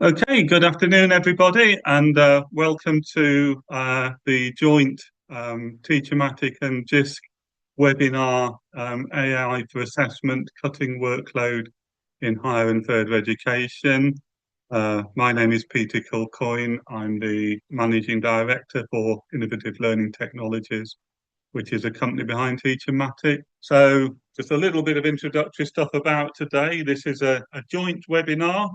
Okay, good afternoon, everybody, and welcome to the joint TeacherMatic and Jisc webinar, AI for Assessment, Cutting Workload in Higher and Further Education. My name is Peter Kilcoyne. I'm the Managing Director for Innovative Learning Technologies, which is a company behind TeacherMatic. So just a little bit of introductory stuff about today. This is a joint webinar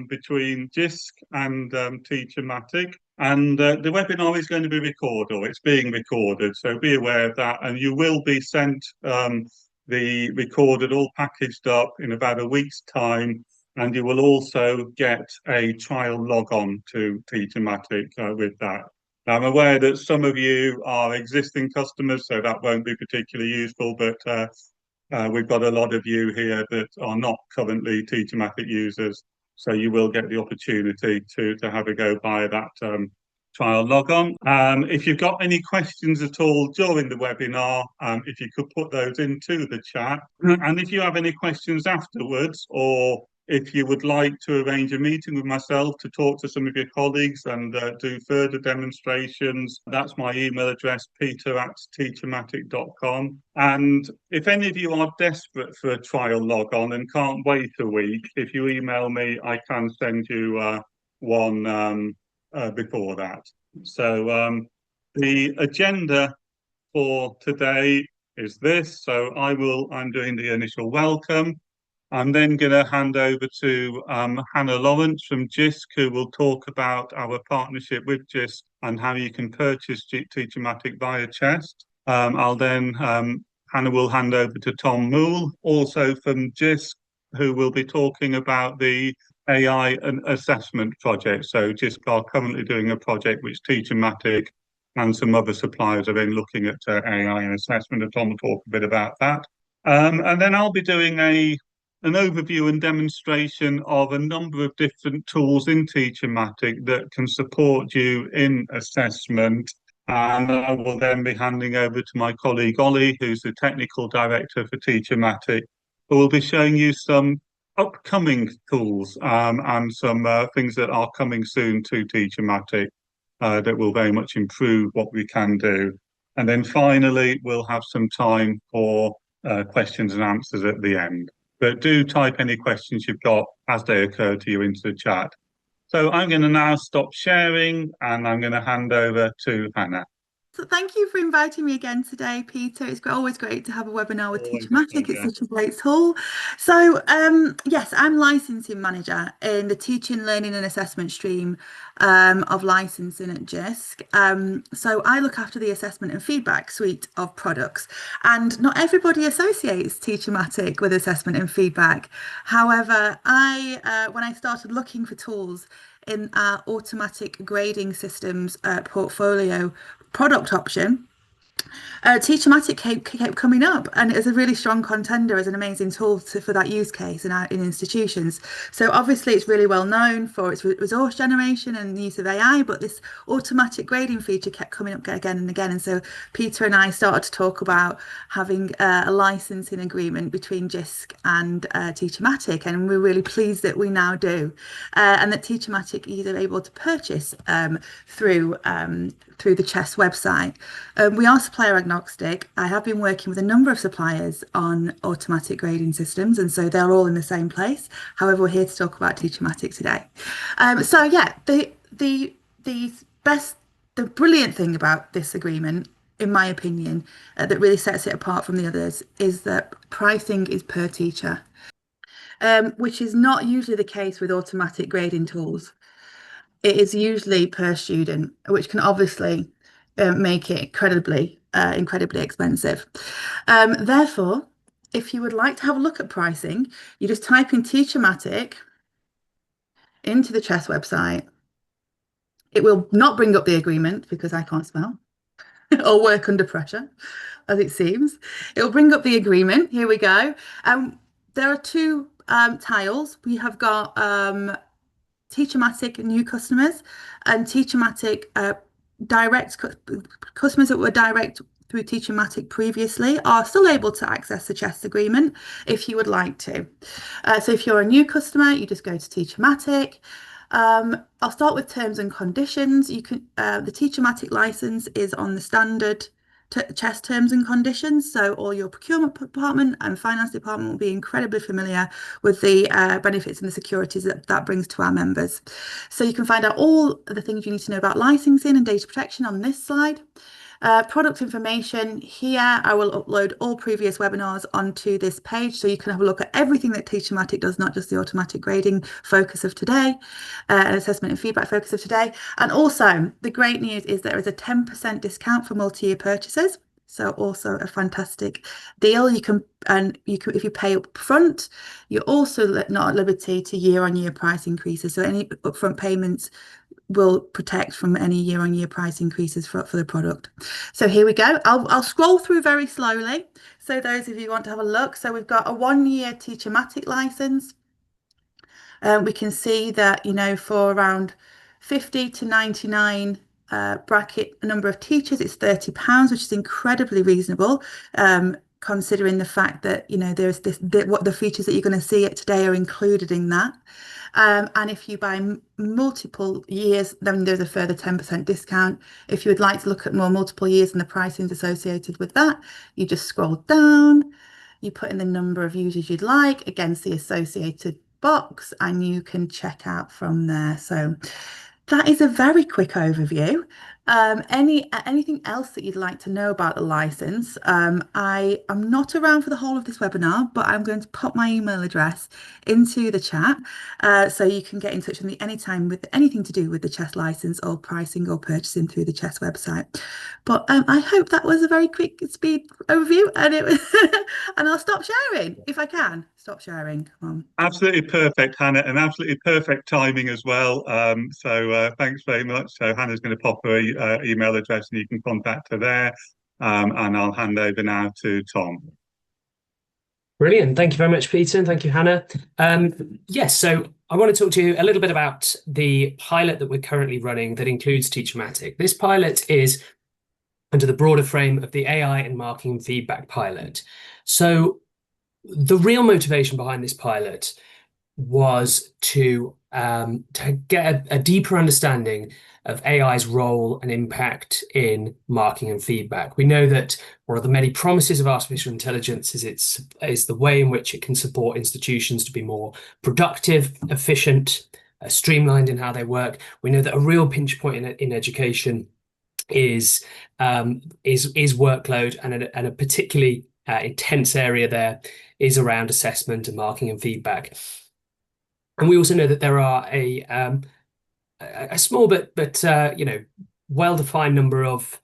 between Jisc and TeacherMatic. And the webinar is going to be recorded, or it's being recorded, so be aware of that. And you will be sent the recorded, all packaged up in about a week's time. And you will also get a trial log on to TeacherMatic with that. I'm aware that some of you are existing customers, so that won't be particularly useful, but we've got a lot of you here that are not currently TeacherMatic users, so you will get the opportunity to have a go by that trial log on. If you've got any questions at all during the webinar, if you could put those into the chat, and if you have any questions afterwards, or if you would like to arrange a meeting with myself to talk to some of your colleagues and do further demonstrations, that's my email address, peter@teachermatic.com. And if any of you are desperate for a trial log on and can't wait a week, if you email me, I can send you one before that. So the agenda for today is this. So I'm doing the initial welcome. I'm then going to hand over to Hannah Lawrence from Jisc, who will talk about our partnership with Jisc and how you can purchase TeacherMatic via Chest. Hannah will hand over to Tom Moule, also from Jisc, who will be talking about the AI and assessment project. So Jisc are currently doing a project which TeacherMatic and some other suppliers are in looking at AI and assessment, and Tom will talk a bit about that. And then I'll be doing an overview and demonstration of a number of different tools in TeacherMatic that can support you in assessment. And I will then be handing over to my colleague Ollie, who's the technical director for TeacherMatic, who will be showing you some upcoming tools and some things that are coming soon to TeacherMatic that will very much improve what we can do. And then finally, we'll have some time for questions and answers at the end. But do type any questions you've got as they occur to you into the chat. So I'm going to now stop sharing and I'm going to hand over to Hannah. So thank you for inviting me again today, Peter. It's always great to have a webinar with TeacherMatic. It's such a great tool. So yes, I'm licensing manager in the teaching, learning and assessment stream of licensing at Jisc. So I look after the assessment and feedback suite of products, and not everybody associates TeacherMatic with assessment and feedback. However, when I started looking for tools in our automatic grading systems portfolio product option, TeacherMatic kept coming up, and it's a really strong contender as an amazing tool for that use case in institutions. So obviously it's really well known for its resource generation and the use of AI, but this automatic grading feature kept coming up again and again. And so Peter and I started to talk about having a licensing agreement between Jisc and TeacherMatic, and we're really pleased that we now do, and that TeacherMatic is able to purchase through the Chess website. We are supplier agnostic. I have been working with a number of suppliers on automatic grading systems, and so they're all in the same place. However, we're here to talk about TeacherMatic today. So yeah, the brilliant thing about this agreement, in my opinion, that really sets it apart from the others, is that pricing is per teacher, which is not usually the case with automatic grading tools. It is usually per student, which can obviously make it incredibly expensive. Therefore, if you would like to have a look at pricing, you just type in TeacherMatic into the Chess website. It will not bring up the agreement because I can't spell or work under pressure, as it seems. It will bring up the agreement. Here we go. There are two tiles. We have got TeacherMatic new customers and TeacherMatic direct customers that were direct through TeacherMatic previously are still able to access the Chess agreement if you would like to. So if you're a new customer, you just go to TeacherMatic. I'll start with terms and conditions. You can the TeacherMatic license is on the standard CHESS terms and conditions, so all your procurement department and finance department will be incredibly familiar with the benefits and the securities that brings to our members. So you can find out all the things you need to know about licensing and data protection on this slide. Product information here, I will upload all previous webinars onto this page so you can have a look at everything that TeacherMatic does, not just the automatic grading focus of today, and assessment and feedback focus of today. And also the great news is there is a 10% discount for multi-year purchases. So also a fantastic deal. You can if you pay up front, you're also not at liberty to year-on-year price increases. So any upfront payments will protect from any year-on-year price increases for the product. So here we go. I'll scroll through very slowly. So those of you who want to have a look. So we've got a 1-year TeacherMatic license. We can see that, you know, for around 50 to 99 bracket number of teachers, it's £30, which is incredibly reasonable. Considering the fact that, you know, there's what the features that you're going to see today are included in that. And if you buy multiple years, then there's a further 10% discount. If you would like to look at more multiple years and the pricings associated with that, you just scroll down, you put in the number of users you'd like against the associated box, and you can check out from there. So that is a very quick overview. Anything else that you'd like to know about the license? I am not around for the whole of this webinar, but I'm going to pop my email address into the chat so you can get in touch with me anytime with anything to do with the CHESS license or pricing or purchasing through the CHESS website. But I hope that was a very quick speed overview, and and I'll stop sharing if I can. Stop sharing. Come on. Absolutely perfect, Hannah, and absolutely perfect timing as well. So thanks very much. So Hannah's going to pop her email address and you can contact her there. And I'll hand over now to Tom. Brilliant. Thank you very much, Peter, and thank you, Hannah. Yes, so I want to talk to you a little bit about the pilot that we're currently running that includes TeacherMatic. This pilot is under the broader frame of the AI and marking and feedback pilot. So the real motivation behind this pilot was to get a deeper understanding of AI's role and impact in marking and feedback. We know that one of the many promises of artificial intelligence is the way in which it can support institutions to be more productive, efficient, streamlined in how they work. We know that a real pinch point in education is workload, and a particularly intense area there is around assessment and marking and feedback. And we also know that there are a small but you know, well-defined number of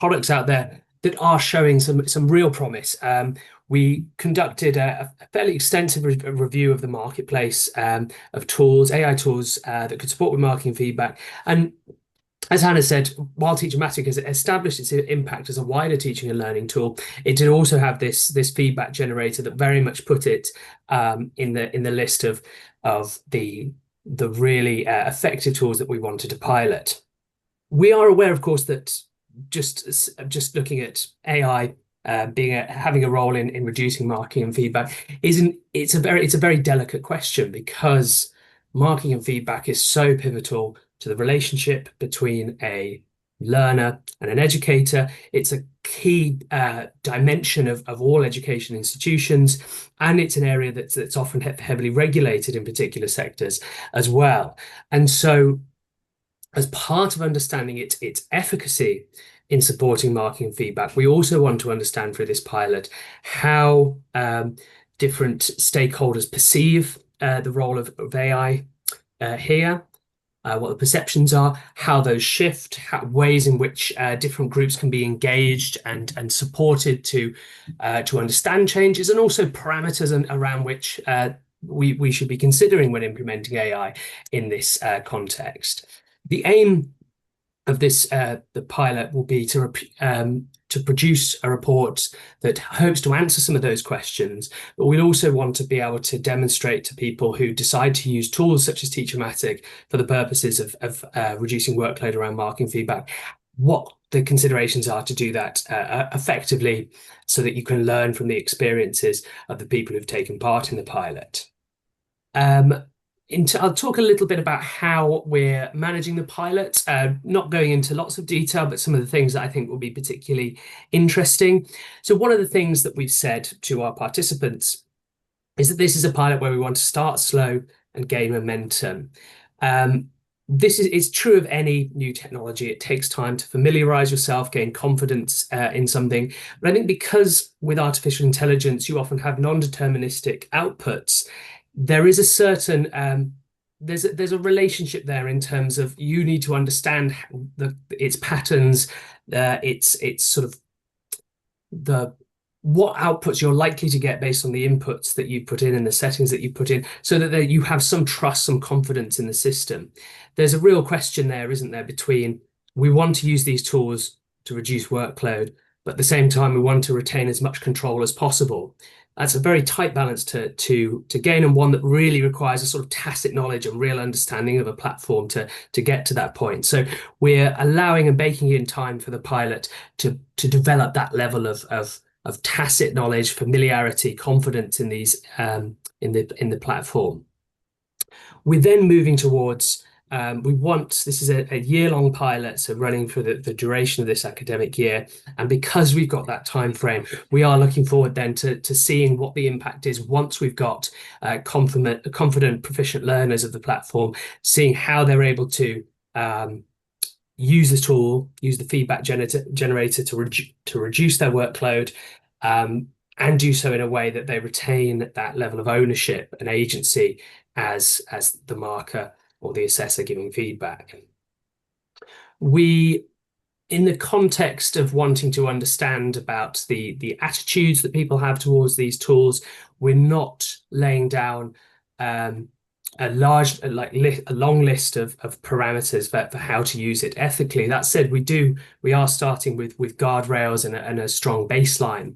products out there that are showing some real promise. We conducted a fairly extensive review of the marketplace of tools, AI tools that could support with marking and feedback. And as Hannah said, while TeacherMatic has established its impact as a wider teaching and learning tool, it did also have this feedback generator that very much put it in the list of the really effective tools that we wanted to pilot. We are aware, of course, that just looking at AI having a role in reducing marking and feedback it's a very delicate question, because marking and feedback is so pivotal to the relationship between a learner and an educator. It's a key dimension of all education institutions, and it's an area that's often heavily regulated in particular sectors as well. And so, as part of understanding its efficacy in supporting marking and feedback, we also want to understand through this pilot how different stakeholders perceive the role of AI here. What the perceptions are, how those shift, ways in which different groups can be engaged and supported to understand changes, and also parameters around which we should be considering when implementing AI in this context. The aim of this the pilot will be to produce a report that hopes to answer some of those questions, but we'll also want to be able to demonstrate to people who decide to use tools such as TeacherMatic for the purposes of reducing workload around marking feedback, what the considerations are to do that effectively, so that you can learn from the experiences of the people who've taken part in the pilot. I'll talk a little bit about how we're managing the pilot, not going into lots of detail, but some of the things that I think will be particularly interesting. So one of the things that we've said to our participants is that this is a pilot where we want to start slow and gain momentum. This is true of any new technology. It takes time to familiarize yourself, gain confidence in something. But I think because with artificial intelligence, you often have non-deterministic outputs, there is a certain there's a relationship there in terms of you need to understand its patterns, its sort of what outputs you're likely to get based on the inputs that you put in and the settings that you put in, so that you have some trust, some confidence in the system. There's a real question there, isn't there, between we want to use these tools to reduce workload, but at the same time we want to retain as much control as possible. That's a very tight balance to gain, and one that really requires a sort of tacit knowledge and real understanding of a platform to get to that point. So we're allowing and baking in time for the pilot to develop that level of tacit knowledge, familiarity, confidence in these in the platform. We're then moving towards this is a year-long pilot, so running for the duration of this academic year. And because we've got that time frame, we are looking forward then to seeing what the impact is once we've got confident, proficient learners of the platform, seeing how they're able to use the tool, use the feedback generator to reduce their workload, and do so in a way that they retain that level of ownership and agency as the marker or the assessor giving feedback. In the context of wanting to understand about the attitudes that people have towards these tools, we're not laying down a long list of parameters for how to use it ethically. That said, we are starting with guardrails and a strong baseline.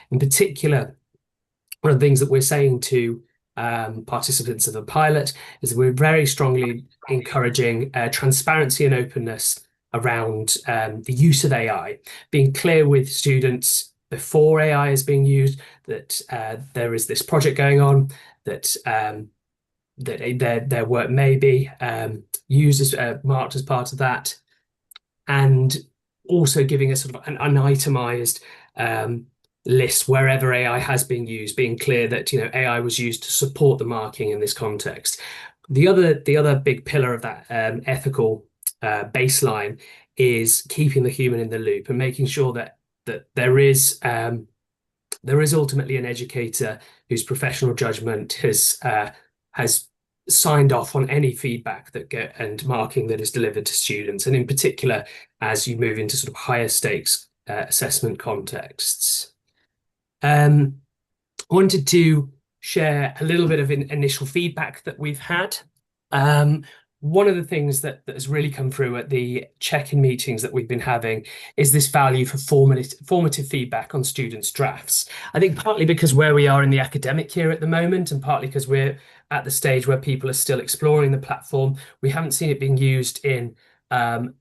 In particular, one of the things that we're saying to participants of the pilot is that we're very strongly encouraging transparency and openness around the use of AI, being clear with students before AI is being used that there is this project going on, that their work may be used as marked as part of that, and also giving a sort of an itemized list wherever AI has been used, being clear that AI was used to support the marking in this context. The other big pillar of that ethical baseline is keeping the human in the loop and making sure that there is ultimately an educator whose professional judgment has signed off on any feedback and marking that is delivered to students, and in particular as you move into sort of higher stakes assessment contexts. I wanted to share a little bit of initial feedback that we've had. One of the things that has really come through at the check-in meetings that we've been having is this value for formative feedback on students' drafts. I think partly because where we are in the academic year at the moment, and partly because we're at the stage where people are still exploring the platform, we haven't seen it being used in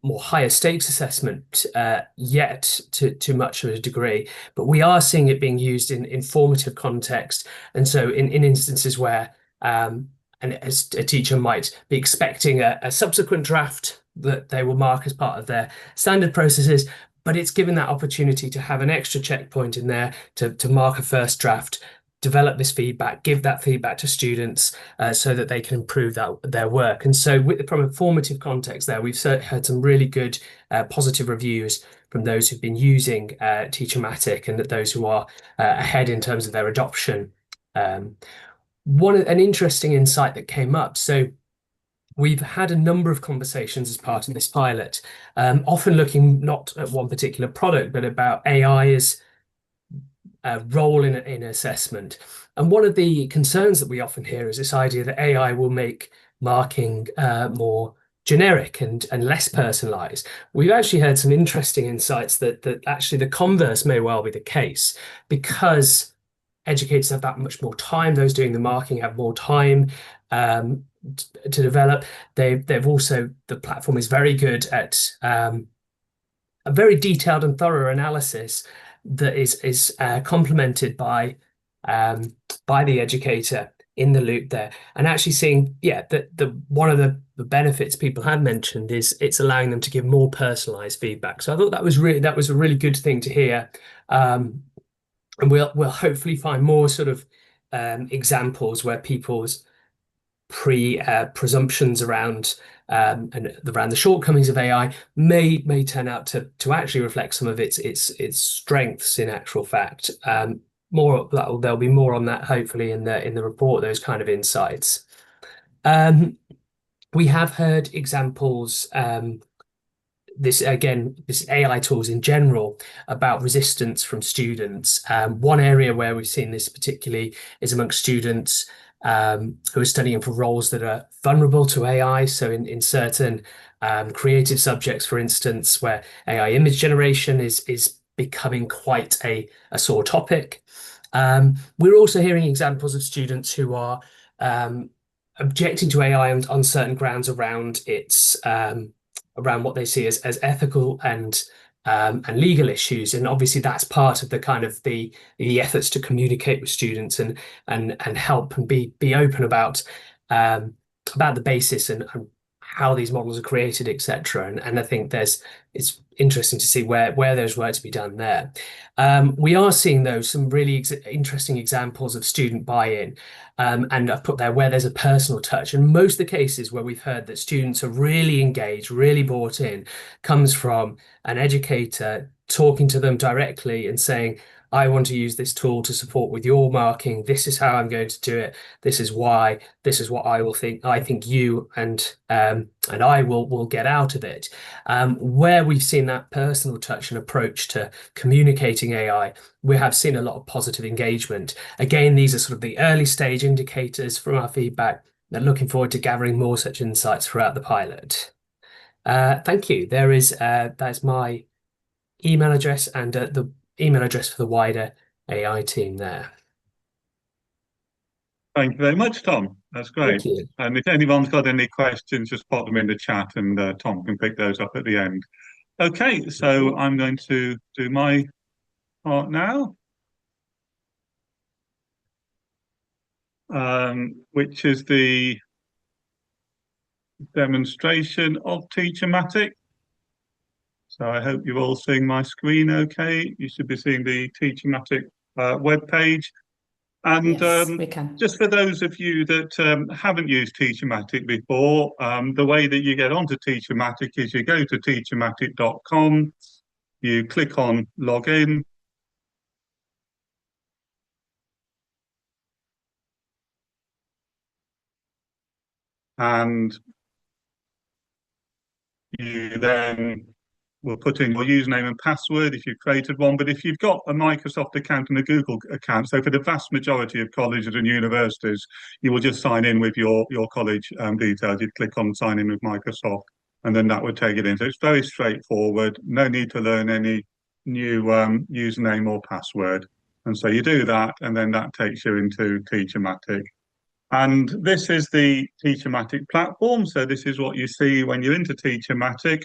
more higher stakes assessment yet to much of a degree, but we are seeing it being used in formative context. And so in instances where and as a teacher might be expecting a subsequent draft that they will mark as part of their standard processes, but it's given that opportunity to have an extra checkpoint in there to mark a first draft, develop this feedback, give that feedback to students so that they can improve their work. And so from a formative context there, we've had some really good positive reviews from those who've been using TeacherMatic and those who are ahead in terms of their adoption. An interesting insight that came up. So we've had a number of conversations as part of this pilot, often looking not at one particular product, but about AI's role in assessment. And one of the concerns that we often hear is this idea that AI will make marking more generic and less personalized. We've actually heard some interesting insights that actually the converse may well be the case, because educators have that much more time. Those doing the marking have more time to develop. They've also, the platform is very good at a very detailed and thorough analysis that is complemented by the educator in the loop there, and actually seeing, yeah, that the one of the benefits people have mentioned is it's allowing them to give more personalized feedback. So I thought that was a really good thing to hear. And we'll hopefully find more sort of examples where people's presumptions around and around the shortcomings of AI may turn out to actually reflect some of its strengths in actual fact. There'll be more on that hopefully in the report, those kind of insights. We have heard examples, this AI tools in general, about resistance from students. One area where we've seen this particularly is amongst students who are studying for roles that are vulnerable to AI. So in certain creative subjects, for instance, where AI image generation is becoming quite a sore topic. We're also hearing examples of students who are objecting to AI on certain grounds around its around what they see as ethical and legal issues, and obviously that's part of the kind of the efforts to communicate with students and help and be open about the basis and how these models are created, etc. And I think it's interesting to see where there's work to be done there. We are seeing though some really interesting examples of student buy-in, and I've put there where there's a personal touch. And most of the cases where we've heard that students are really engaged, really bought in, comes from an educator talking to them directly and saying, I want to use this tool to support with your marking. This is how I'm going to do it. This is why. This is what I will think. I think you and I will get out of it. Where we've seen that personal touch and approach to communicating AI, we have seen a lot of positive engagement. Again, these are sort of the early stage indicators from our feedback. And looking forward to gathering more such insights throughout the pilot. Thank you. That's my email address and the email address for the wider AI team there. Thank you very much, Tom. That's great. Thank you. And if anyone's got any questions, just pop them in the chat and Tom can pick those up at the end. Okay, so I'm going to do my part now, which is the demonstration of TeacherMatic. So I hope you're all seeing my screen okay. You should be seeing the TeacherMatic webpage. And yes, we can. Just for those of you that haven't used TeacherMatic before, the way that you get onto TeacherMatic is you go to teachermatic.com, you click on login, and you then will put in your username and password if you've created one. But if you've got a Microsoft account and a Google account, so for the vast majority of colleges and universities, you will just sign in with your college details. You'd click on sign in with Microsoft, and then that would take it in. So it's very straightforward. No need to learn any new username or password. And so you do that, and then that takes you into TeacherMatic. And this is the TeacherMatic platform. So this is what you see when you're into TeacherMatic.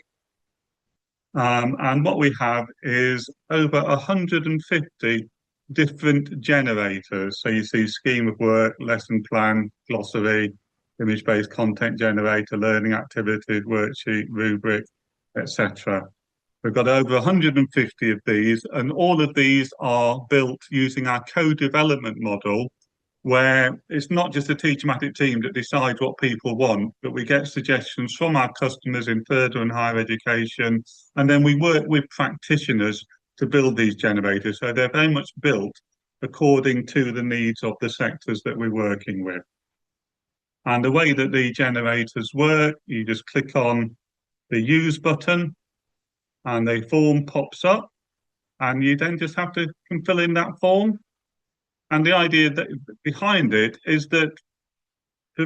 And what we have is over 150 different generators. So you see scheme of work, lesson plan, glossary, image-based content generator, learning activities, worksheet, rubric, etc. We've got over 150 of these, and all of these are built using our co-development model, where it's not just a TeacherMatic team that decides what people want, but we get suggestions from our customers in further and higher education, and then we work with practitioners to build these generators. So they're very much built according to the needs of the sectors that we're working with. And the way that the generators work, you just click on the Use button, and a form pops up, and you then just have to fill in that form. And the idea that behind it is that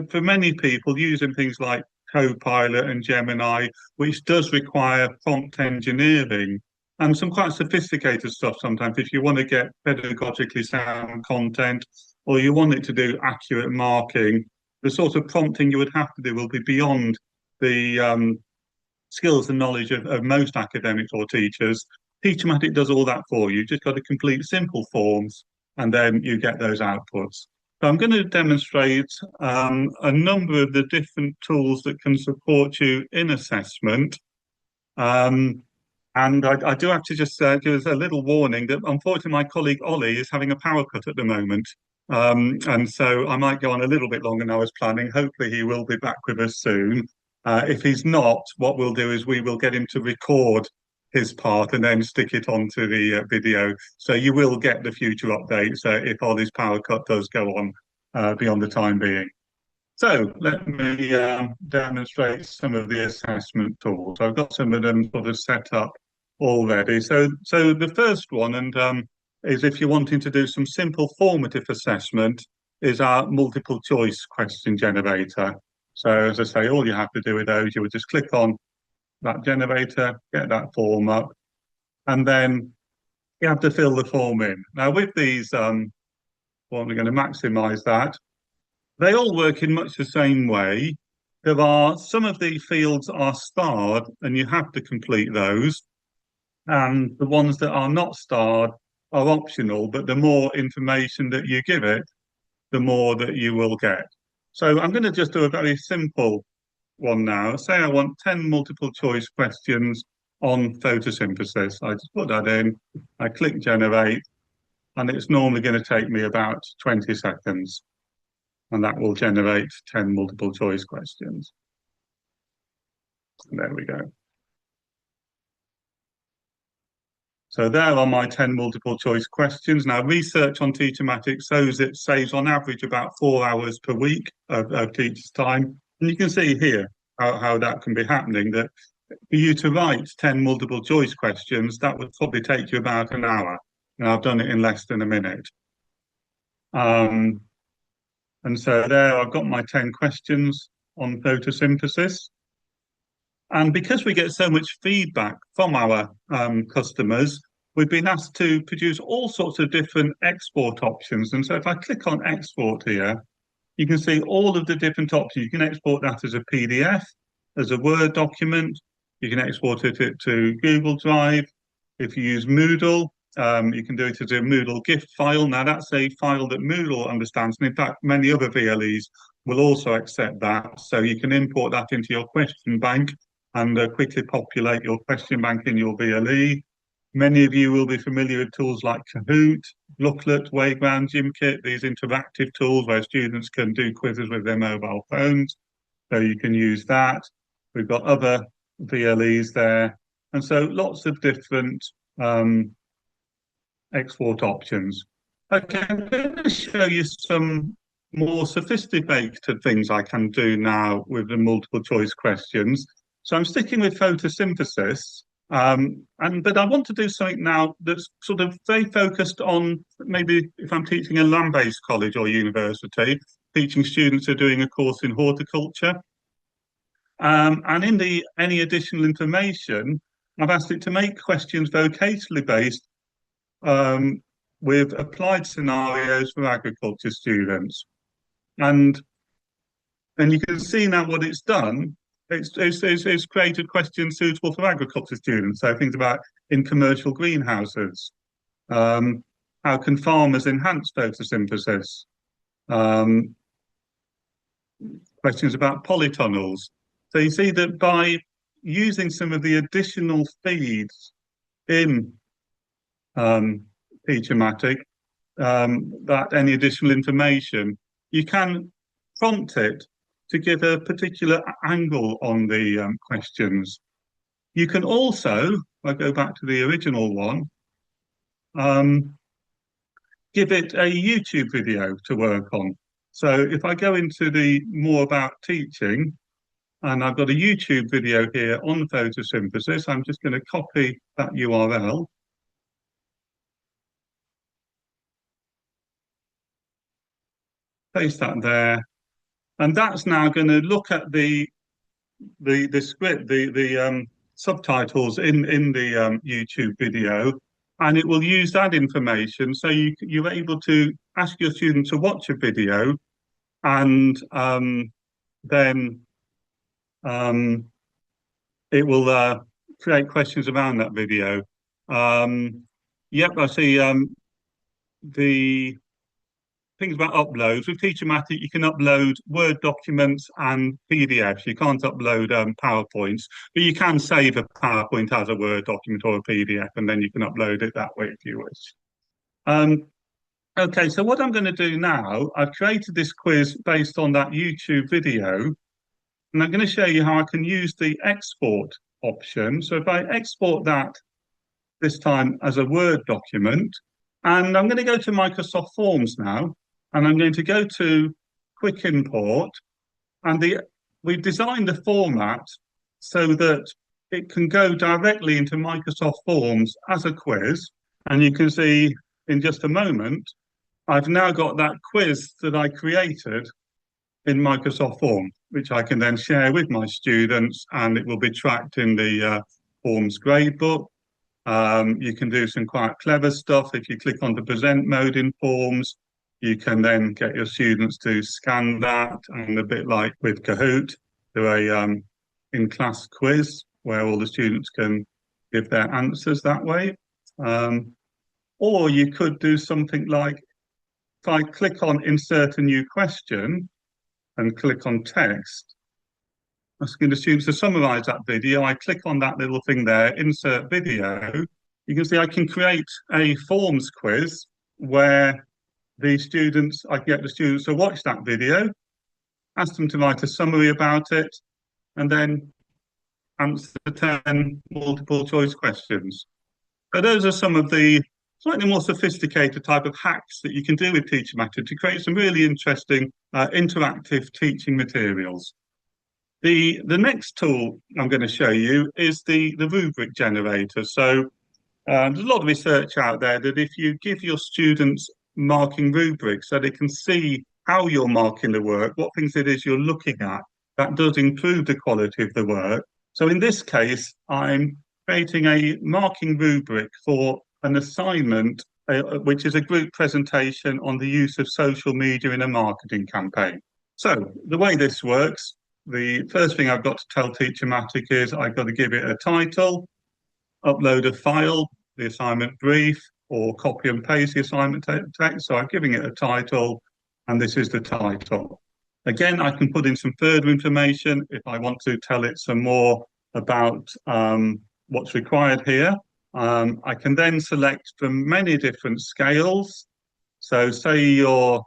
for many people using things like Copilot and Gemini, which does require prompt engineering and some quite sophisticated stuff sometimes, if you want to get pedagogically sound content or you want it to do accurate marking, the sort of prompting you would have to do will be beyond the skills and knowledge of most academics or teachers. TeacherMatic does all that for you. You've just got to complete simple forms, and then you get those outputs. So I'm going to demonstrate a number of the different tools that can support you in assessment. And I do have to just give us a little warning that unfortunately my colleague Ollie is having a power cut at the moment. And so I might go on a little bit longer than I was planning. Hopefully he will be back with us soon. If he's not, what we'll do is we will get him to record his part and then stick it onto the video. So you will get the future updates if Ollie's power cut does go on beyond the time being. So let me demonstrate some of the assessment tools. I've got some of them sort of set up already. So the first one, is if you're wanting to do some simple formative assessment, is our multiple choice question generator. So as I say, all you have to do with those, you would just click on that generator, get that form up, and then you have to fill the form in. Now with these, well, we're going to maximize that. They all work in much the same way. There are some of the fields are starred and you have to complete those. And the ones that are not starred are optional, but the more information that you give it, the more that you will get. So I'm going to just do a very simple one now. Say I want 10 multiple choice questions on photosynthesis. I just put that in, I click generate, and it's normally going to take me about 20 seconds. And that will generate 10 multiple choice questions. There we go. So there are my 10 multiple choice questions. Now, research on TeacherMatic shows it saves on average about 4 hours per week of teachers' time. And you can see here how that can be happening, that for you to write 10 multiple choice questions, that would probably take you about an hour. And I've done it in less than a minute. And so there I've got my 10 questions on photosynthesis. And because we get so much feedback from our customers, we've been asked to produce all sorts of different export options. And so if I click on export here, you can see all of the different options. You can export that as a PDF, as a Word document. You can export it to Google Drive. If you use Moodle, you can do it as a Moodle GIF file. Now that's a file that Moodle understands. And in fact, many other VLEs will also accept that. So you can import that into your question bank and quickly populate your question bank in your VLE. Many of you will be familiar with tools like Kahoot, Workload, Wayground, GymKit, these interactive tools where students can do quizzes with their mobile phones. So you can use that. We've got other VLEs there. And so lots of different export options. Okay, I'm going to show you some more sophisticated things I can do now with the multiple choice questions. So I'm sticking with photosynthesis, but I want to do something now that's sort of very focused on, maybe if I'm teaching a land-based college or university, teaching students who are doing a course in horticulture. And in the any additional information, I've asked it to make questions vocationally based with applied scenarios for agriculture students. And you can see now what it's done. It's created questions suitable for agriculture students. So things about in commercial greenhouses. How can farmers enhance photosynthesis? Questions about polytunnels. So you see that by using some of the additional feeds in TeacherMatic, that any additional information, you can prompt it to give a particular angle on the questions. You can also, if I go back to the original one, give it a YouTube video to work on. So if I go into the more about teaching, and I've got a YouTube video here on photosynthesis, I'm just going to copy that URL. Paste that there. And that's now going to look at the script, the subtitles in the YouTube video, and it will use that information. So you're able to ask your student to watch a video, and then it will create questions around that video. Yep, I see. things about uploads. With TeacherMatic, you can upload Word documents and PDFs. You can't upload PowerPoints, but you can save a PowerPoint as a Word document or a PDF, and then you can upload it that way if you wish. Okay, so what I'm going to do now, I've created this quiz based on that YouTube video, and I'm going to show you how I can use the export option. So if I export that this time as a Word document, and I'm going to go to Microsoft Forms now, and I'm going to go to Quick Import, and we've designed the format so that it can go directly into Microsoft Forms as a quiz. And you can see in just a moment, I've now got that quiz that I created in Microsoft Forms, which I can then share with my students, and it will be tracked in the Forms gradebook. You can do some quite clever stuff. If you click on the present mode in Forms, you can then get your students to scan that, and a bit like with Kahoot, do a in-class quiz where all the students can give their answers that way. Or you could do something like, if I click on insert a new question and click on text, asking the students to summarize that video, I click on that little thing there, insert video. You can see I can create a forms quiz where I can get the students to watch that video, ask them to write a summary about it, and then answer 10 multiple choice questions. So those are some of the slightly more sophisticated type of hacks that you can do with TeacherMatic to create some really interesting interactive teaching materials. The next tool I'm going to show you is the rubric generator. So there's a lot of research out there that if you give your students marking rubrics so they can see how you're marking the work, what things it is you're looking at, that does improve the quality of the work. So in this case, I'm creating a marking rubric for an assignment, which is a group presentation on the use of social media in a marketing campaign. So the way this works, the first thing I've got to tell TeacherMatic is I've got to give it a title, upload a file, the assignment brief, or copy and paste the assignment text. So I'm giving it a title, and this is the title. Again, I can put in some further information if I want to tell it some more about what's required here. I can then select from many different scales. So say you're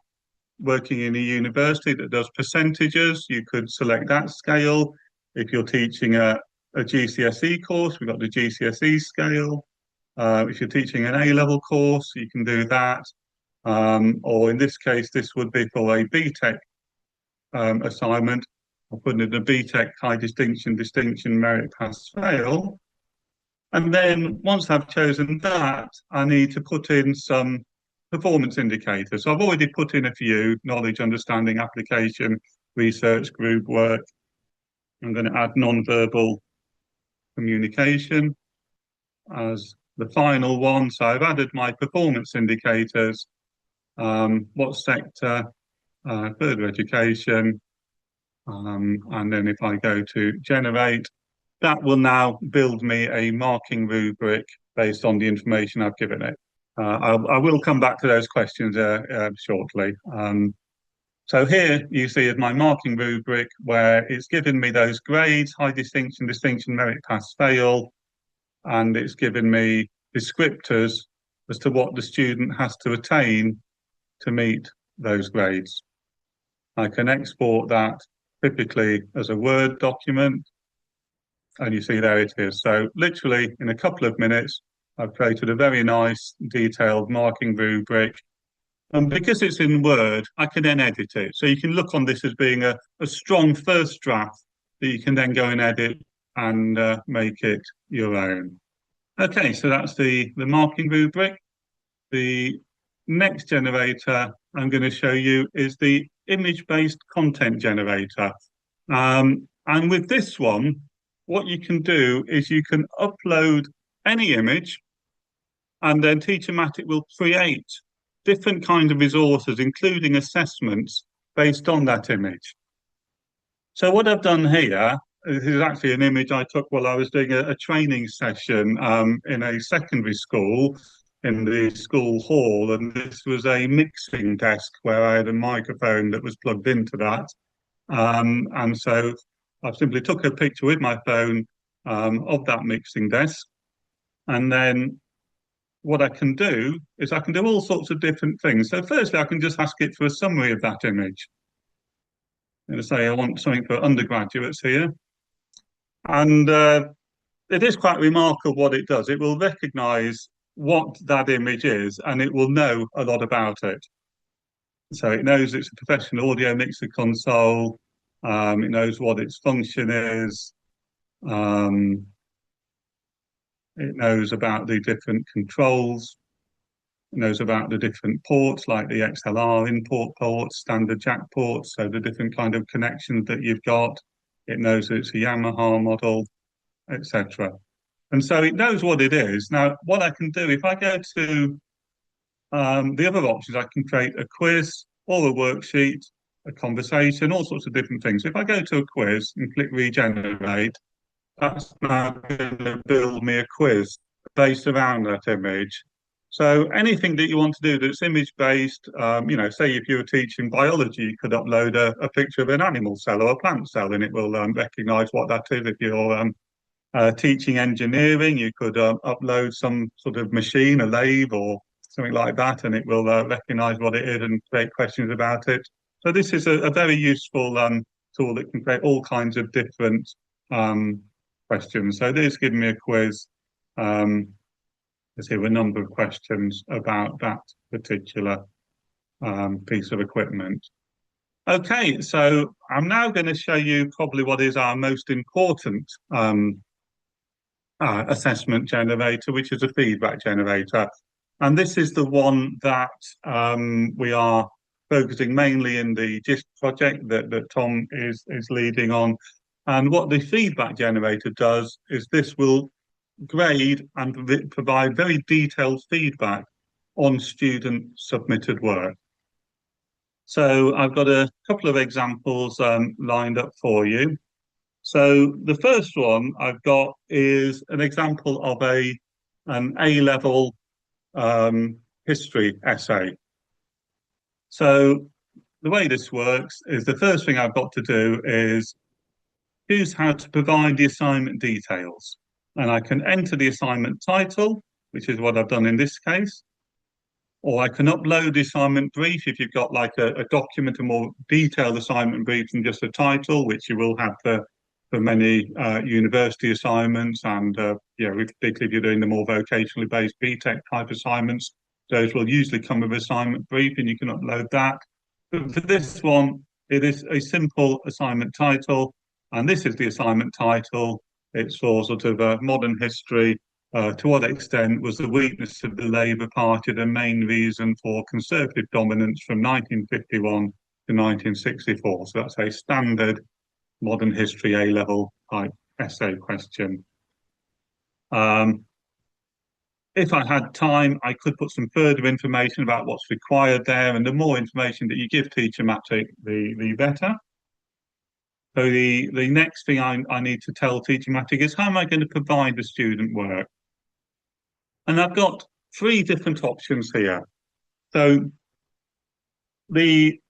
working in a university that does percentages, you could select that scale. If you're teaching a GCSE course, we've got the GCSE scale. If you're teaching an A-level course, you can do that. Or in this case, this would be for a BTEC assignment. I'll put in the BTEC high distinction, merit, pass, fail. And then once I've chosen that, I need to put in some performance indicators. So I've already put in a few: knowledge, understanding, application, research, group work. I'm going to add non-verbal communication as the final one. So I've added my performance indicators, what sector, further education, and then if I go to generate, that will now build me a marking rubric based on the information I've given it. I will come back to those questions shortly. So here you see is my marking rubric where it's given me those grades: high distinction, merit, pass, fail, and it's given me descriptors as to what the student has to attain to meet those grades. I can export that typically as a Word document, and you see there it is. So literally in a couple of minutes, I've created a very nice detailed marking rubric. And because it's in Word, I can then edit it. So you can look on this as being a strong first draft that you can then go and edit and make it your own. Okay, so that's the marking rubric. The next generator I'm going to show you is the image-based content generator. And with this one, what you can do is you can upload any image, and then TeacherMatic will create different kinds of resources, including assessments based on that image. So what I've done here, this is actually an image I took while I was doing a training session in a secondary school. in the school hall, and this was a mixing desk where I had a microphone that was plugged into that. And so I simply took a picture with my phone of that mixing desk. And then what I can do is I can do all sorts of different things. So firstly, I can just ask it for a summary of that image. I'm going to say I want something for undergraduates here. And it is quite remarkable what it does. It will recognize what that image is, and it will know a lot about it. So it knows it's a professional audio mixer console. It knows what its function is. It knows about the different controls. It knows about the different ports, like the XLR import ports, standard jack ports, so the different kind of connections that you've got. It knows that it's a Yamaha model, etc. And so it knows what it is. Now, what I can do, if I go to the other options, I can create a quiz or a worksheet, a conversation, all sorts of different things. If I go to a quiz and click regenerate, that's now going to build me a quiz based around that image. So anything that you want to do that's image-based, say if you were teaching biology, you could upload a picture of an animal cell or a plant cell, and it will recognise what that is. If you're teaching engineering, you could upload some sort of machine, a lathe or something like that, and it will recognise what it is and create questions about it. So this is a very useful tool that can create all kinds of different questions. So this is giving me a quiz. There's here a number of questions about that particular piece of equipment. Okay, so I'm now going to show you probably what is our most important assessment generator, which is a feedback generator. And this is the one that we are focusing mainly in the Jisc project that Tom is leading on. And what the feedback generator does is this will grade and provide very detailed feedback on student submitted work. So I've got a couple of examples lined up for you. So the first one I've got is an example of an A-level history essay. So the way this works is the first thing I've got to do is choose how to provide the assignment details. And I can enter the assignment title, which is what I've done in this case. Or I can upload the assignment brief if you've got like a document, a more detailed assignment brief than just a title, which you will have for many university assignments. And particularly if you're doing the more vocationally based BTEC type assignments, those will usually come with assignment brief and you can upload that. But for this one, it is a simple assignment title. And this is the assignment title. It's for sort of modern history. To what extent was the weakness of the Labour Party the main reason for Conservative dominance from 1951 to 1964? So that's a standard modern history A-level type essay question. If I had time, I could put some further information about what's required there, and the more information that you give TeacherMatic, the better. So the next thing I need to tell TeacherMatic is how am I going to provide the student work? And I've got three different options here. So the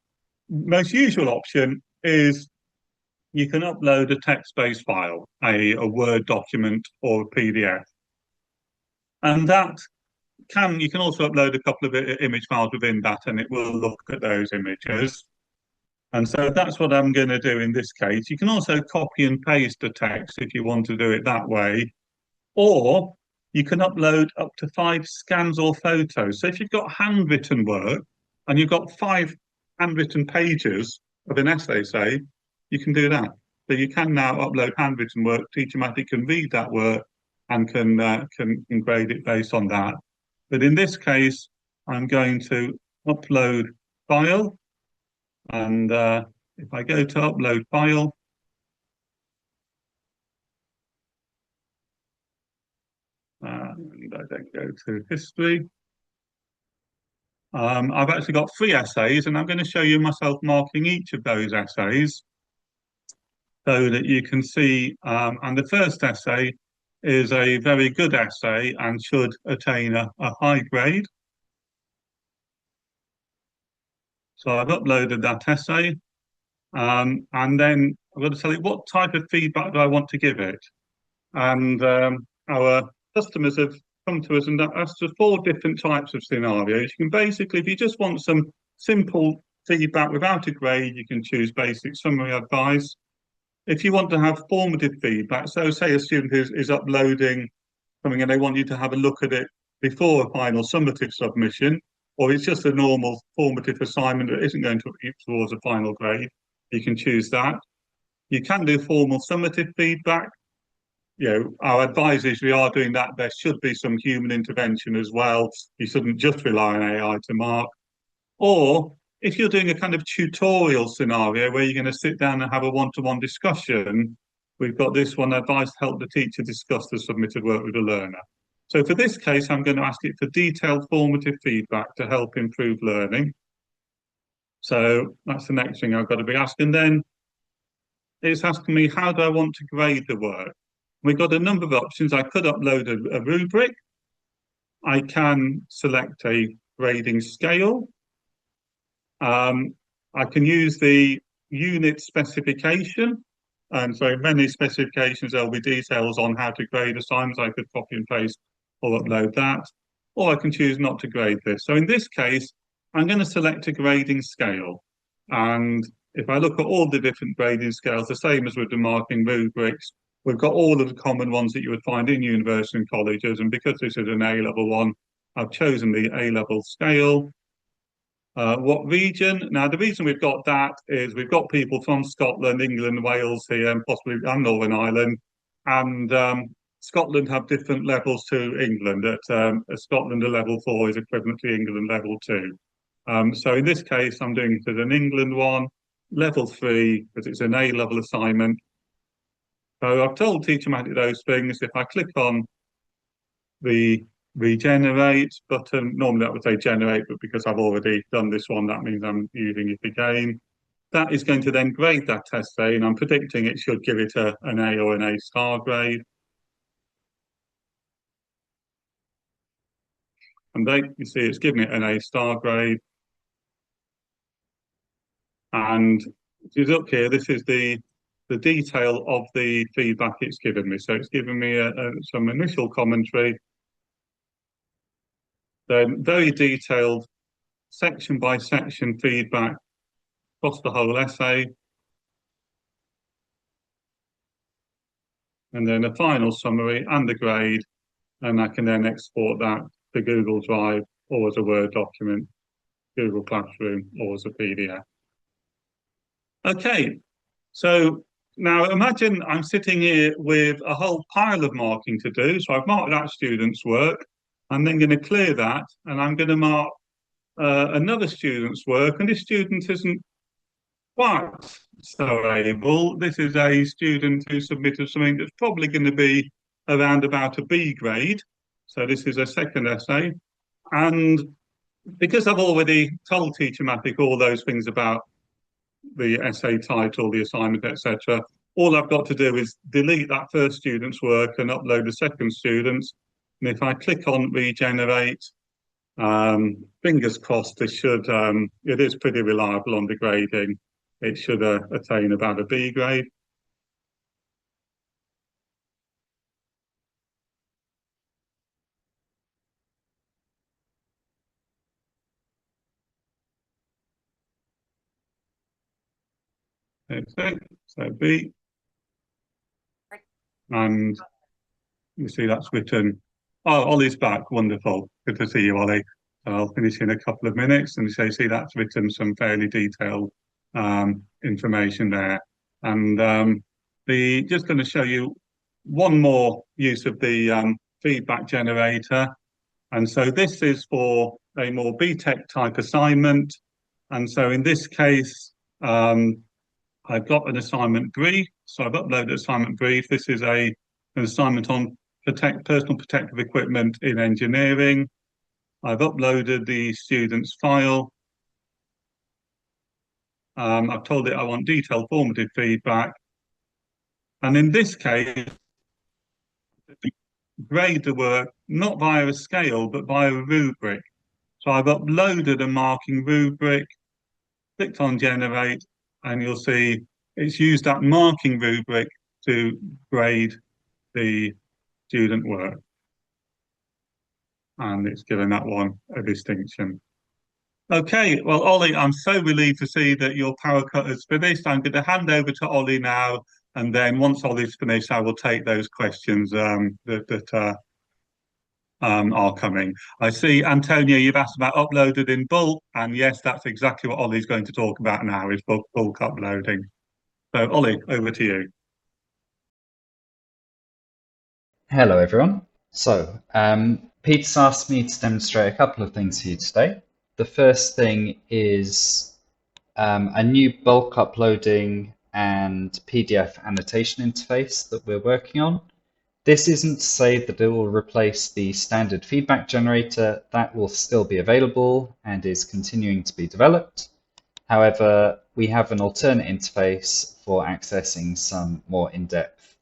most usual option is you can upload a text-based file, a Word document or a PDF. And that you can also upload a couple of image files within that and it will look at those images. And so that's what I'm going to do in this case. You can also copy and paste the text if you want to do it that way. Or you can upload up to 5 scans or photos. So if you've got handwritten work and you've got 5 handwritten pages of an essay, say, you can do that. So you can now upload handwritten work. TeacherMatic can read that work and can grade it based on that. But in this case, I'm going to upload file. And if I go to upload file, and I then go to history. I've actually got 3 essays, and I'm going to show you myself marking each of those essays so that you can see. And the first essay is a very good essay and should attain a high grade. So I've uploaded that essay, and then I've got to tell it what type of feedback do I want to give it. And our customers have come to us and asked us 4 different types of scenarios. You can basically, if you just want some simple feedback without a grade, you can choose basic summary advice. If you want to have formative feedback, so say a student is uploading something and they want you to have a look at it before a final summative submission, or it's just a normal formative assignment that isn't going to be towards a final grade, you can choose that. You can do formal summative feedback. You know, our advice is we are doing that. There should be some human intervention as well. You shouldn't just rely on AI to mark. Or if you're doing a kind of tutorial scenario where you're going to sit down and have a one-to-one discussion, we've got this one, advice to help the teacher discuss the submitted work with the learner. So for this case, I'm going to ask it for detailed formative feedback to help improve learning. So that's the next thing I've got to be asking. Then it's asking me, how do I want to grade the work? We've got a number of options. I could upload a rubric. I can select a grading scale. I can use the unit specification. And so many specifications, there'll be details on how to grade assignments. I could copy and paste or upload that. Or I can choose not to grade this. So in this case, I'm going to select a grading scale. And if I look at all the different grading scales, the same as with the marking rubrics, we've got all of the common ones that you would find in university and colleges. And because this is an A-level one, I've chosen the A-level scale. What region? Now, the reason we've got that is we've got people from Scotland, England, Wales here, and possibly and Northern Ireland. And Scotland have different levels to England. At Scotland, a level 4 is equivalent to England level 2. So in this case, I'm doing it as an England one, level 3, because it's an A-level assignment. So I've told TeacherMatic those things. If I click on the regenerate button, normally that would say generate, but because I've already done this one, that means I'm using it again. That is going to then grade that essay, and I'm predicting it should give it an A or an A star grade. And then you see it's giving it an A star grade. And if you look here, this is the detail of the feedback it's given me. So it's given me some initial commentary, then very detailed section by section feedback across the whole essay, and then a final summary and the grade, and I can then export that to Google Drive or as a Word document, Google Classroom, or as a PDF. Okay, so now imagine I'm sitting here with a whole pile of marking to do. So I've marked that student's work. I'm then going to clear that, and I'm going to mark another student's work, and this student isn't quite so able. This is a student who submitted something that's probably going to be around about a B grade. So this is a second essay. And because I've already told TeacherMatic all those things about the essay title, the assignment, etc., all I've got to do is delete that first student's work and upload the second student's. And if I click on regenerate, fingers crossed, this should, it is pretty reliable on the grading. It should attain about a B grade. Okay, so B. And you see that's written. Oh, Ollie's back. Wonderful. Good to see you, Ollie. I'll finish in a couple of minutes. And so you see that's written some fairly detailed information there. And just going to show you one more use of the feedback generator. And so this is for a more BTEC type assignment. And so in this case, I've got an assignment brief. So I've uploaded assignment brief. This is an assignment on personal protective equipment in engineering. I've uploaded the student's file. I've told it I want detailed formative feedback. And in this case, grade the work not via a scale, but via a rubric. So I've uploaded a marking rubric, clicked on generate, and you'll see it's used that marking rubric to grade the student work. And it's given that one a distinction. Okay, well, Ollie, I'm so relieved to see that your power cut has finished. I'm going to hand over to Ollie now, and then once Ollie's finished, I will take those questions that are coming. I see, Antonia, you've asked about uploaded in bulk, and yes, that's exactly what Ollie's going to talk about now, is bulk uploading. So, Ollie, over to you. Hello, everyone. So, Peter's asked me to demonstrate a couple of things for you today. The first thing is a new bulk uploading and PDF annotation interface that we're working on. This isn't to say that it will replace the standard feedback generator. That will still be available and is continuing to be developed. However, we have an alternate interface for accessing some more in-depth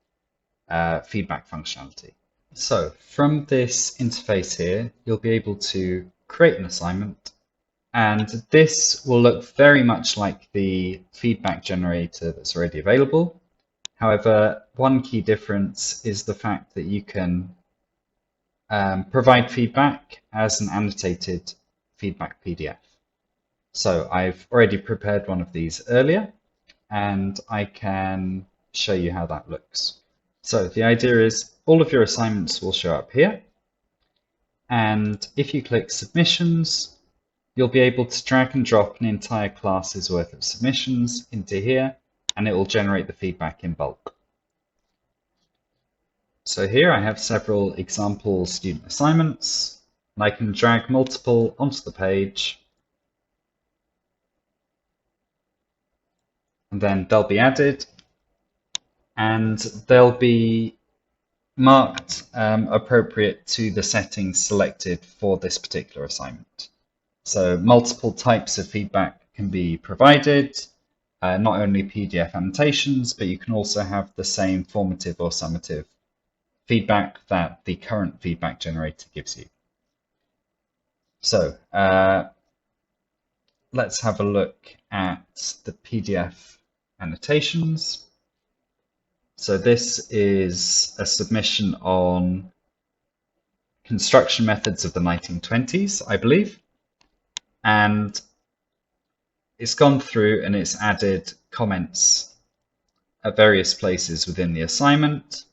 feedback functionality. So from this interface here, you'll be able to create an assignment, and this will look very much like the feedback generator that's already available. However, one key difference is the fact that you can provide feedback as an annotated feedback PDF. So I've already prepared one of these earlier, and I can show you how that looks. So the idea is all of your assignments will show up here. And if you click submissions, you'll be able to drag and drop an entire class's worth of submissions into here, and it will generate the feedback in bulk. So here I have several example student assignments, and I can drag multiple onto the page, and then they'll be added, and they'll be marked appropriate to the settings selected for this particular assignment. So multiple types of feedback can be provided, not only PDF annotations, but you can also have the same formative or summative feedback that the current feedback generator gives you. So let's have a look at the PDF annotations. So this is a submission on construction methods of the 1920s, I believe. And it's gone through and it's added comments at various places within the assignment.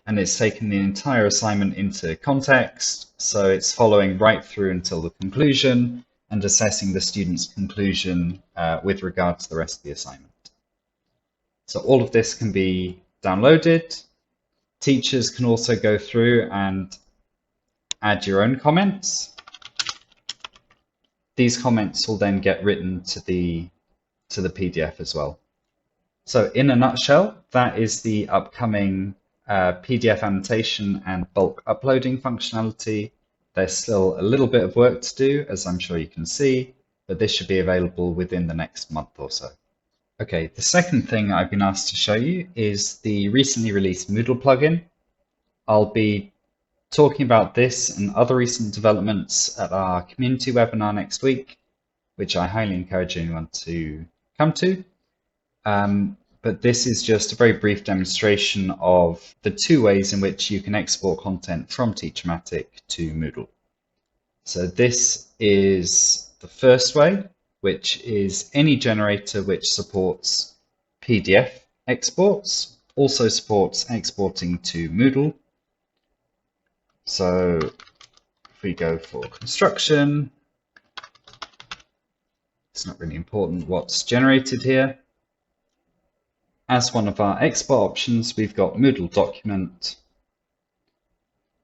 And it's taken the entire assignment into context. So it's following right through until the conclusion and assessing the student's conclusion with regard to the rest of the assignment. So all of this can be downloaded. Teachers can also go through and add your own comments. These comments will then get written to the PDF as well. So in a nutshell, that is the upcoming PDF annotation and bulk uploading functionality. There's still a little bit of work to do, as I'm sure you can see, but this should be available within the next month or so. Okay, the second thing I've been asked to show you is the recently released Moodle plugin. I'll be talking about this and other recent developments at our community webinar next week, which I highly encourage anyone to come to. But this is just a very brief demonstration of the two ways in which you can export content from TeacherMatic to Moodle. So this is the first way, which is any generator which supports PDF exports, also supports exporting to Moodle. So if we go for construction, it's not really important what's generated here. As one of our export options, we've got Moodle document.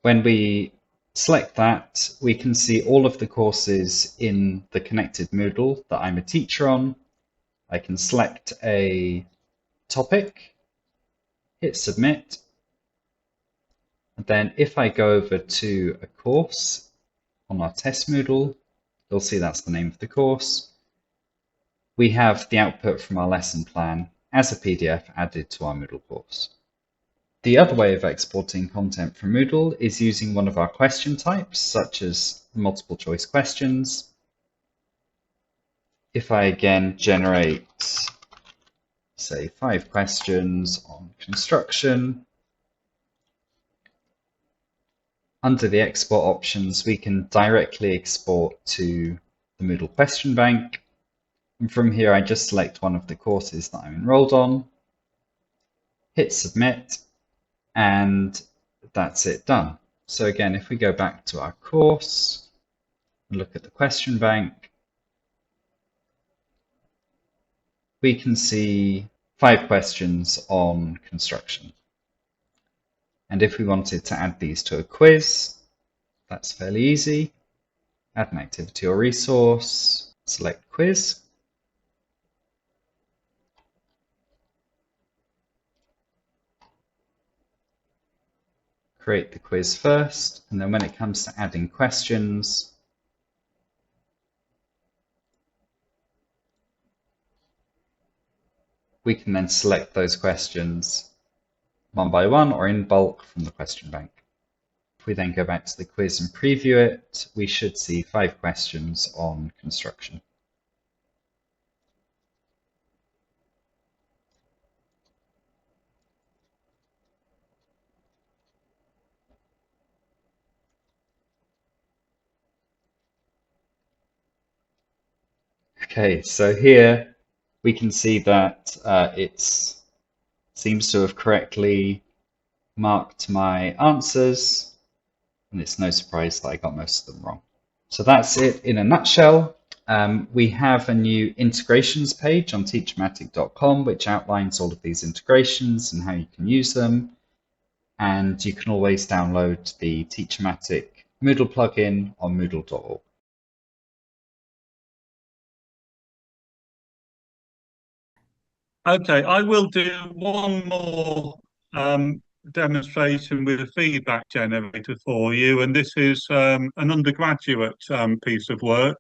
When we select that, we can see all of the courses in the connected Moodle that I'm a teacher on. I can select a topic, hit submit, and then if I go over to a course on our test Moodle, you'll see that's the name of the course. We have the output from our lesson plan as a PDF added to our Moodle course. The other way of exporting content from Moodle is using one of our question types, such as multiple choice questions. If I again generate, say, 5 questions on construction, under the export options, we can directly export to the Moodle question bank. And from here, I just select one of the courses that I'm enrolled on, hit submit, and that's it done. So again, if we go back to our course and look at the question bank, we can see 5 questions on construction. And if we wanted to add these to a quiz, that's fairly easy. Add an activity or resource, select quiz. Create the quiz first, and then when it comes to adding questions, we can then select those questions one by one or in bulk from the question bank. If we then go back to the quiz and preview it, we should see 5 questions on construction. Okay, so here we can see that it seems to have correctly marked my answers, and it's no surprise that I got most of them wrong. So that's it in a nutshell. We have a new integrations page on teachermatic.com which outlines all of these integrations and how you can use them. And you can always download the TeacherMatic Moodle plugin on moodle.org. Okay, I will do one more demonstration with a feedback generator for you, and this is an undergraduate piece of work.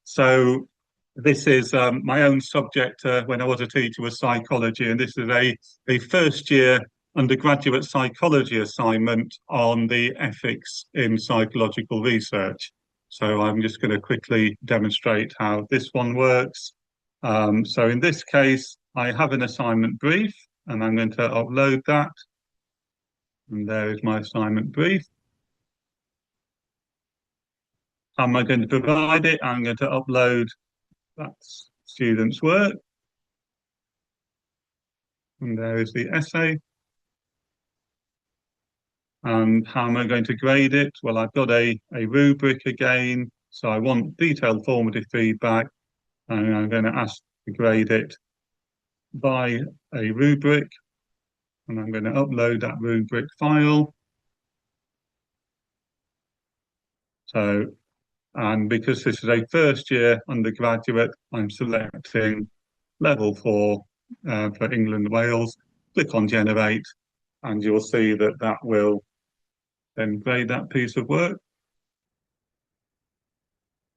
So this is my own subject when I was a teacher was psychology, and this is a first year undergraduate psychology assignment on the ethics in psychological research. So I'm just going to quickly demonstrate how this one works. So in this case, I have an assignment brief, and I'm going to upload that. And there is my assignment brief. How am I going to provide it? I'm going to upload that student's work. And there is the essay. And how am I going to grade it? Well, I've got a rubric again. So I want detailed formative feedback. And I'm going to ask to grade it by a rubric. And I'm going to upload that rubric file. So, and because this is a first year undergraduate, I'm selecting level 4 for England, Wales. Click on generate, and you'll see that that will then grade that piece of work.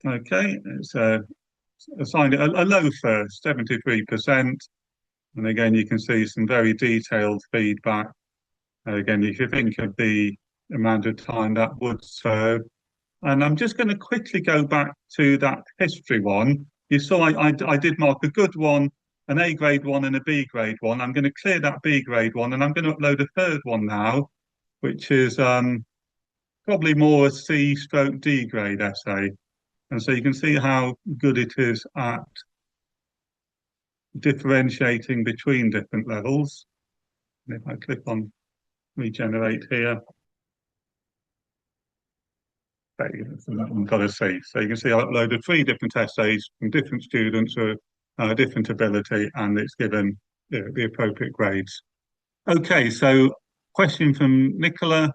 Okay, it's assigned a low first, 73%. And again, you can see some very detailed feedback. Again, if you think of the amount of time that would serve. And I'm just going to quickly go back to that history one. You saw I did mark a good one, an A grade one and a B grade one. I'm going to clear that B grade one, and I'm going to upload a third one now, which is probably more a C/D grade essay. And so you can see how good it is at differentiating between different levels. And if I click on regenerate here, so that one got a C. So you can see I uploaded 3 different essays from different students with different ability, and it's given the appropriate grades. Okay, so question from Nicola.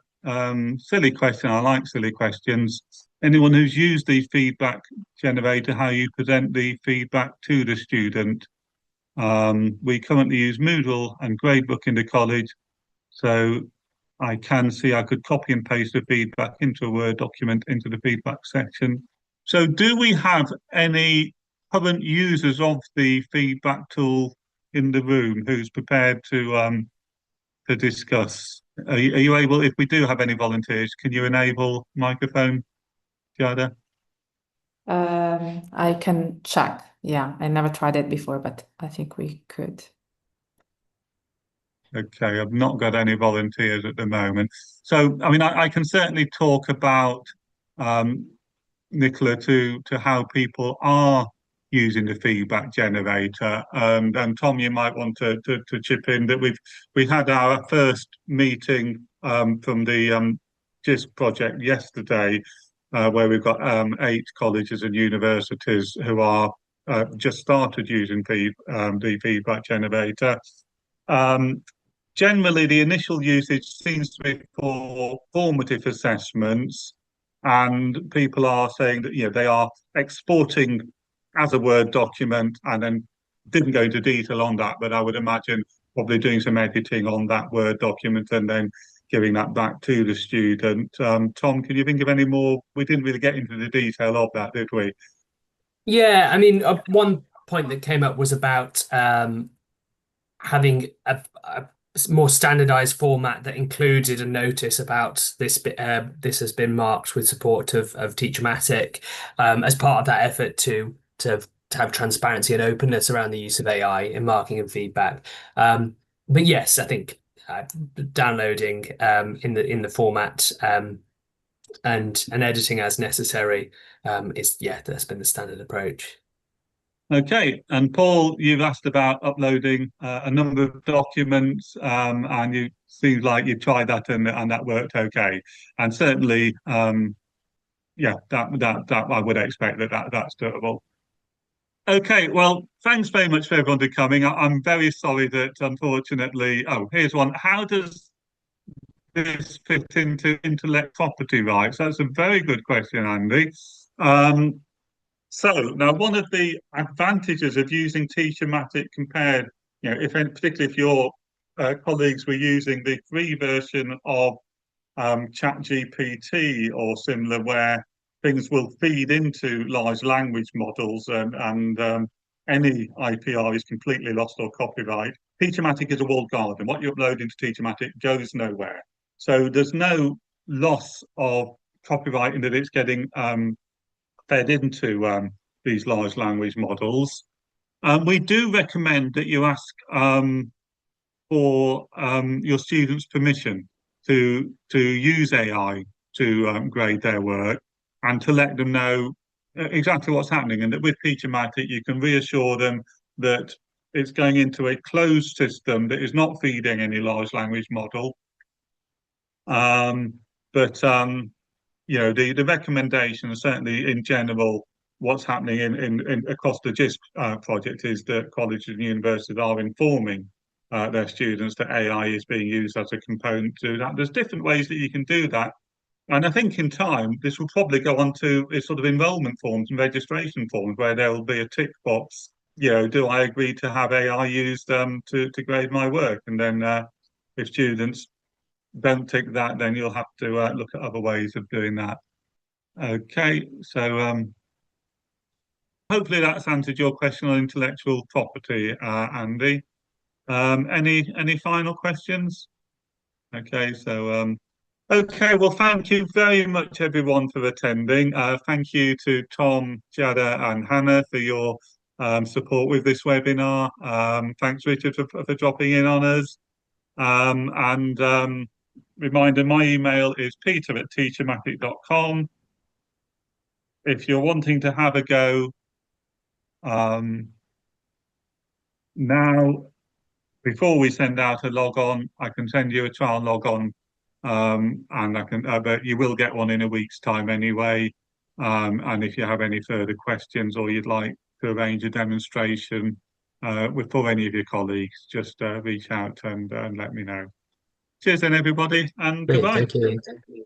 Silly question. I like silly questions. Anyone who's used the feedback generator, how you present the feedback to the student? We currently use Moodle and Gradebook in the college, so I can see I could copy and paste the feedback into a Word document into the feedback section. So do we have any current users of the feedback tool in the room who's prepared to discuss. Are you able, if we do have any volunteers, can you enable microphone, Jada? I can check. Yeah, I never tried it before, but I think we could. Okay, I've not got any volunteers at the moment. So, I mean, I can certainly talk about, Nicola, to how people are using the feedback generator. And Tom, you might want to chip in that we had our first meeting from the Jisc project yesterday, where we've got 8 colleges and universities who are just started using the feedback generator. Generally, the initial usage seems to be for formative assessments, and people are saying that they are exporting as a Word document and then didn't go into detail on that, but I would imagine probably doing some editing on that Word document and then giving that back to the student. Tom, can you think of any more? We didn't really get into the detail of that, did we? Yeah, I mean, one point that came up was about having a more standardized format that included a notice about this this has been marked with support of TeacherMatic, as part of that effort to have transparency and openness around the use of AI in marking and feedback. But yes, I think downloading in the format and editing as necessary that's been the standard approach. Okay, and Paul, you've asked about uploading a number of documents, and you seems like you tried that and that worked okay. And certainly, yeah, that I would expect that's doable. Okay, well, thanks very much for everyone for coming. I'm very sorry that unfortunately, here's one. How does this fit into intellectual property rights? That's a very good question, Andy. So now, one of the advantages of using TeacherMatic compared, particularly if your colleagues were using the free version of ChatGPT or similar, where things will feed into large language models and any IPR is completely lost or copyright. TeacherMatic is a walled garden. What you upload into TeacherMatic goes nowhere. So there's no loss of copyright in that it's getting fed into these large language models. We do recommend that you ask for your students' permission to use AI to grade their work and to let them know exactly what's happening, and that with TeacherMatic you can reassure them that it's going into a closed system that is not feeding any large language model. The recommendation, certainly in general, what's happening in across the Jisc project is that colleges and universities are informing their students that AI is being used as a component to that. There's different ways that you can do that. And I think in time, this will probably go on to sort of enrolment forms and registration forms where there will be a tick box, do I agree to have AI used to grade my work? And then if students don't tick that, then you'll have to look at other ways of doing that. Okay, so hopefully that's answered your question on intellectual property, Andy. Any final questions? Okay, so okay, well, thank you very much, everyone, for attending. Thank you to Tom, Jada, and Hannah for your support with this webinar. Thanks, Richard, for dropping in on us. Reminder, my email is peter@teachermatic.com. If you're wanting to have a go now, before we send out a log on, I can send you a trial log on, and I can, but you will get one in a week's time anyway. And if you have any further questions or you'd like to arrange a demonstration for any of your colleagues, just reach out and let me know. Cheers then, everybody, and Great, goodbye. thank you.